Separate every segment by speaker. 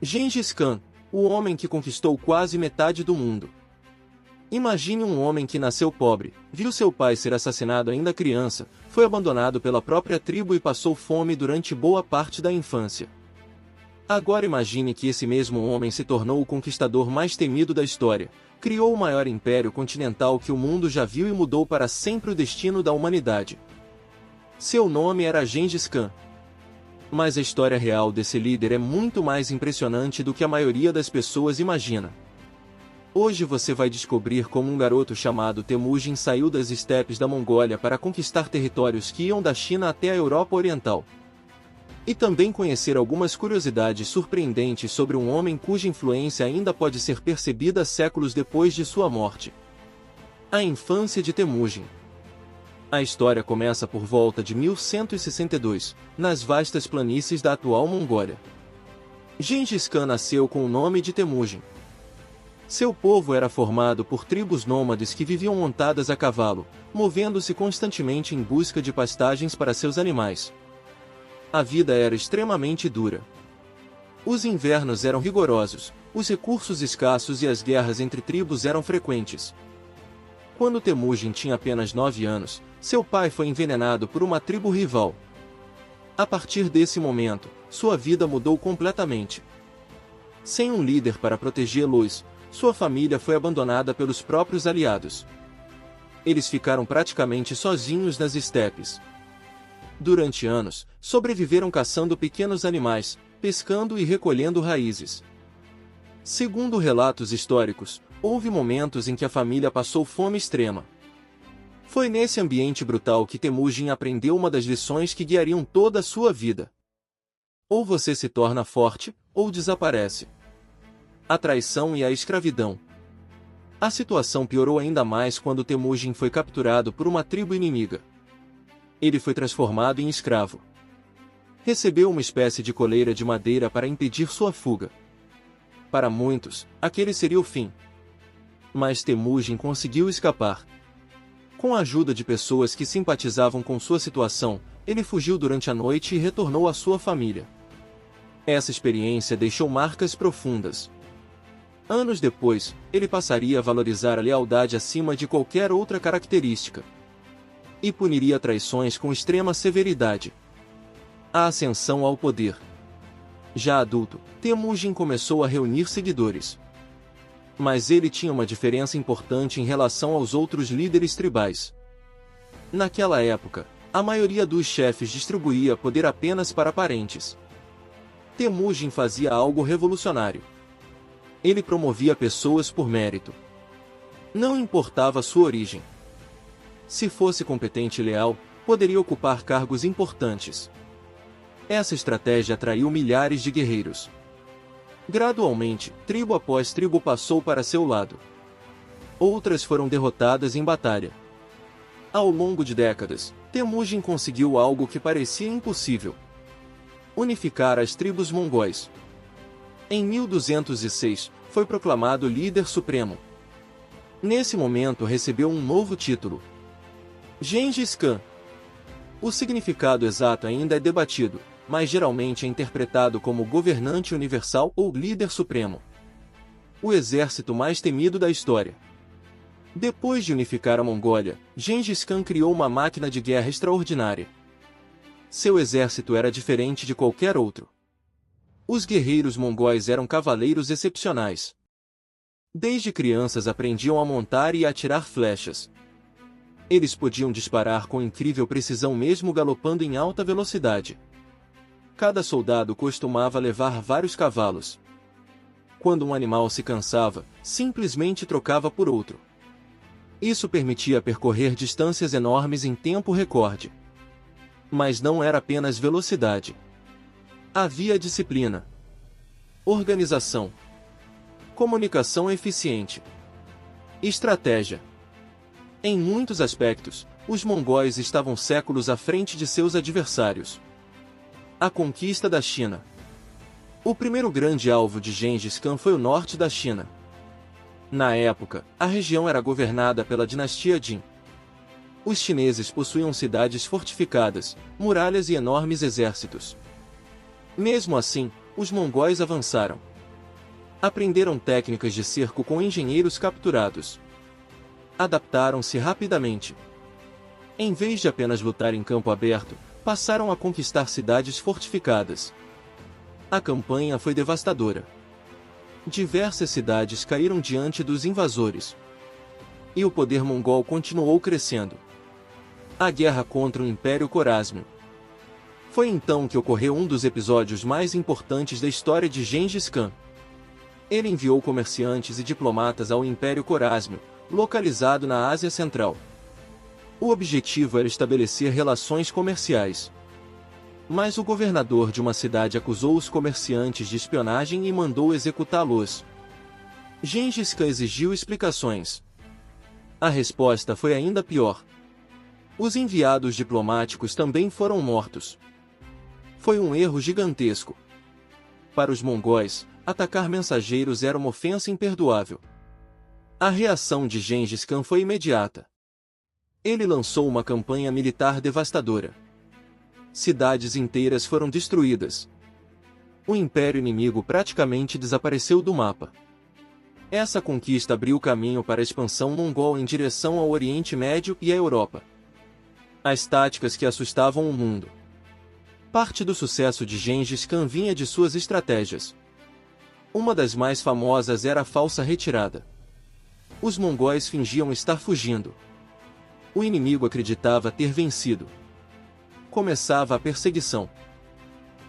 Speaker 1: Gengis Khan, o homem que conquistou quase metade do mundo. Imagine um homem que nasceu pobre, viu seu pai ser assassinado ainda criança, foi abandonado pela própria tribo e passou fome durante boa parte da infância. Agora imagine que esse mesmo homem se tornou o conquistador mais temido da história, criou o maior império continental que o mundo já viu e mudou para sempre o destino da humanidade. Seu nome era Gengis Khan. Mas a história real desse líder é muito mais impressionante do que a maioria das pessoas imagina. Hoje você vai descobrir como um garoto chamado Temujin saiu das estepes da Mongólia para conquistar territórios que iam da China até a Europa Oriental. E também conhecer algumas curiosidades surpreendentes sobre um homem cuja influência ainda pode ser percebida séculos depois de sua morte. A infância de Temujin. A história começa por volta de 1162, nas vastas planícies da atual Mongólia. Gengis Khan nasceu com o nome de Temujin. Seu povo era formado por tribos nômades que viviam montadas a cavalo, movendo-se constantemente em busca de pastagens para seus animais. A vida era extremamente dura. Os invernos eram rigorosos, os recursos escassos e as guerras entre tribos eram frequentes. Quando Temujin tinha apenas 9 anos, seu pai foi envenenado por uma tribo rival. A partir desse momento, sua vida mudou completamente. Sem um líder para protegê-los, sua família foi abandonada pelos próprios aliados. Eles ficaram praticamente sozinhos nas estepes. Durante anos, sobreviveram caçando pequenos animais, pescando e recolhendo raízes. Segundo relatos históricos, houve momentos em que a família passou fome extrema. Foi nesse ambiente brutal que Temujin aprendeu uma das lições que guiariam toda a sua vida. Ou você se torna forte, ou desaparece. A traição e a escravidão. A situação piorou ainda mais quando Temujin foi capturado por uma tribo inimiga. Ele foi transformado em escravo. Recebeu uma espécie de coleira de madeira para impedir sua fuga. Para muitos, aquele seria o fim. Mas Temujin conseguiu escapar. Com a ajuda de pessoas que simpatizavam com sua situação, ele fugiu durante a noite e retornou à sua família. Essa experiência deixou marcas profundas. Anos depois, ele passaria a valorizar a lealdade acima de qualquer outra característica. E puniria traições com extrema severidade. A ascensão ao poder. Já adulto, Temujin começou a reunir seguidores. Mas ele tinha uma diferença importante em relação aos outros líderes tribais. Naquela época, a maioria dos chefes distribuía poder apenas para parentes. Temujin fazia algo revolucionário. Ele promovia pessoas por mérito. Não importava sua origem. Se fosse competente e leal, poderia ocupar cargos importantes. Essa estratégia atraiu milhares de guerreiros. Gradualmente, tribo após tribo passou para seu lado. Outras foram derrotadas em batalha. Ao longo de décadas, Temujin conseguiu algo que parecia impossível: unificar as tribos mongóis. Em 1206, foi proclamado líder supremo. Nesse momento recebeu um novo título: Gengis Khan. O significado exato ainda é debatido, mas geralmente é interpretado como governante universal ou líder supremo. O exército mais temido da história. Depois de unificar a Mongólia, Gengis Khan criou uma máquina de guerra extraordinária. Seu exército era diferente de qualquer outro. Os guerreiros mongóis eram cavaleiros excepcionais. Desde crianças aprendiam a montar e a atirar flechas. Eles podiam disparar com incrível precisão mesmo galopando em alta velocidade. Cada soldado costumava levar vários cavalos. Quando um animal se cansava, simplesmente trocava por outro. Isso permitia percorrer distâncias enormes em tempo recorde. Mas não era apenas velocidade. Havia disciplina, organização, comunicação eficiente, estratégia. Em muitos aspectos, os mongóis estavam séculos à frente de seus adversários. A conquista da China. O primeiro grande alvo de Gengis Khan foi o norte da China. Na época, a região era governada pela dinastia Jin. Os chineses possuíam cidades fortificadas, muralhas e enormes exércitos. Mesmo assim, os mongóis avançaram. Aprenderam técnicas de cerco com engenheiros capturados. Adaptaram-se rapidamente. Em vez de apenas lutar em campo aberto, passaram a conquistar cidades fortificadas. A campanha foi devastadora. Diversas cidades caíram diante dos invasores. E o poder mongol continuou crescendo. A guerra contra o Império Khorásmio. Foi então que ocorreu um dos episódios mais importantes da história de Gengis Khan. Ele enviou comerciantes e diplomatas ao Império Khorásmio, localizado na Ásia Central. O objetivo era estabelecer relações comerciais. Mas o governador de uma cidade acusou os comerciantes de espionagem e mandou executá-los. Gengis Khan exigiu explicações. A resposta foi ainda pior. Os enviados diplomáticos também foram mortos. Foi um erro gigantesco. Para os mongóis, atacar mensageiros era uma ofensa imperdoável. A reação de Gengis Khan foi imediata. Ele lançou uma campanha militar devastadora. Cidades inteiras foram destruídas. O império inimigo praticamente desapareceu do mapa. Essa conquista abriu caminho para a expansão mongol em direção ao Oriente Médio e à Europa. As táticas que assustavam o mundo. Parte do sucesso de Gengis Khan vinha de suas estratégias. Uma das mais famosas era a falsa retirada. Os mongóis fingiam estar fugindo. O inimigo acreditava ter vencido. Começava a perseguição.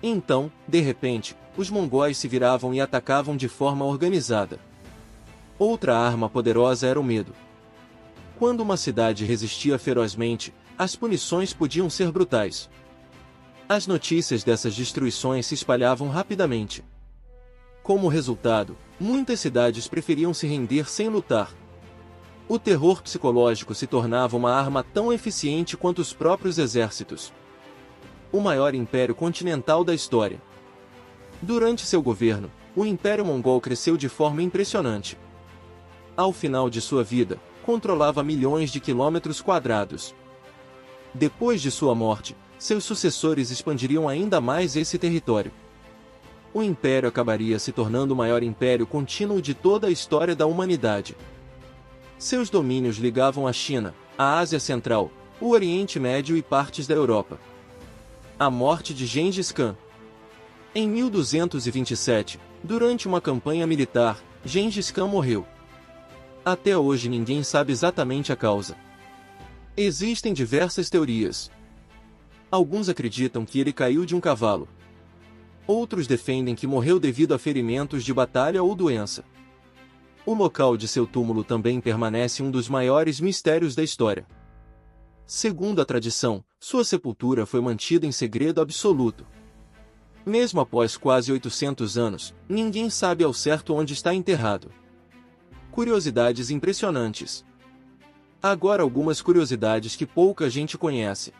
Speaker 1: Então, de repente, os mongóis se viravam e atacavam de forma organizada. Outra arma poderosa era o medo. Quando uma cidade resistia ferozmente, as punições podiam ser brutais. As notícias dessas destruições se espalhavam rapidamente. Como resultado, muitas cidades preferiam se render sem lutar. O terror psicológico se tornava uma arma tão eficiente quanto os próprios exércitos. O maior império continental da história. Durante seu governo, o Império Mongol cresceu de forma impressionante. Ao final de sua vida, controlava milhões de quilômetros quadrados. Depois de sua morte, seus sucessores expandiriam ainda mais esse território. O império acabaria se tornando o maior império contínuo de toda a história da humanidade. Seus domínios ligavam a China, a Ásia Central, o Oriente Médio e partes da Europa. A morte de Gengis Khan. Em 1227, durante uma campanha militar, Gengis Khan morreu. Até hoje ninguém sabe exatamente a causa. Existem diversas teorias. Alguns acreditam que ele caiu de um cavalo. Outros defendem que morreu devido a ferimentos de batalha ou doença. O local de seu túmulo também permanece um dos maiores mistérios da história. Segundo a tradição, sua sepultura foi mantida em segredo absoluto. Mesmo após quase 800 anos, ninguém sabe ao certo onde está enterrado. Curiosidades impressionantes. Agora algumas curiosidades que pouca gente conhece.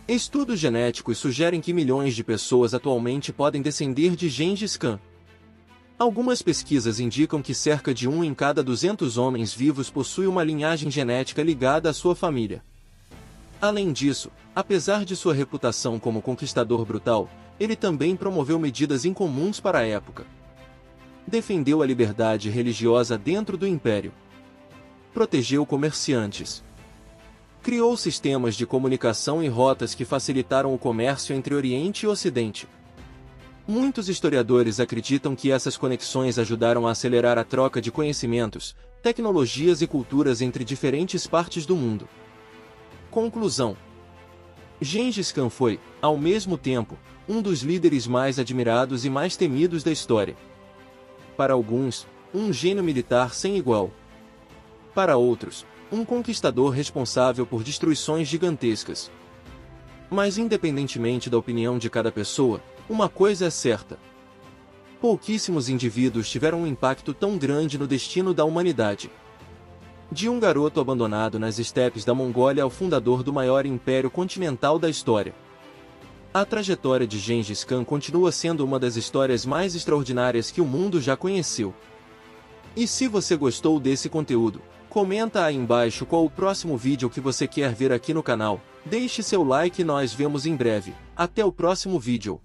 Speaker 1: Estudos genéticos sugerem que milhões de pessoas atualmente podem descender de Gengis Khan. Algumas pesquisas indicam que cerca de 1 em cada 200 homens vivos possui uma linhagem genética ligada à sua família. Além disso, apesar de sua reputação como conquistador brutal, ele também promoveu medidas incomuns para a época. Defendeu a liberdade religiosa dentro do império. Protegeu comerciantes. Criou sistemas de comunicação e rotas que facilitaram o comércio entre Oriente e Ocidente. Muitos historiadores acreditam que essas conexões ajudaram a acelerar a troca de conhecimentos, tecnologias e culturas entre diferentes partes do mundo. Conclusão. Gengis Khan foi, ao mesmo tempo, um dos líderes mais admirados e mais temidos da história. Para alguns, um gênio militar sem igual. Para outros, um conquistador responsável por destruições gigantescas. Mas independentemente da opinião de cada pessoa, uma coisa é certa. Pouquíssimos indivíduos tiveram um impacto tão grande no destino da humanidade. De um garoto abandonado nas estepes da Mongólia ao fundador do maior império continental da história. A trajetória de Gengis Khan continua sendo uma das histórias mais extraordinárias que o mundo já conheceu. E se você gostou desse conteúdo, comenta aí embaixo qual o próximo vídeo que você quer ver aqui no canal, deixe seu like e nós vemos em breve. Até o próximo vídeo.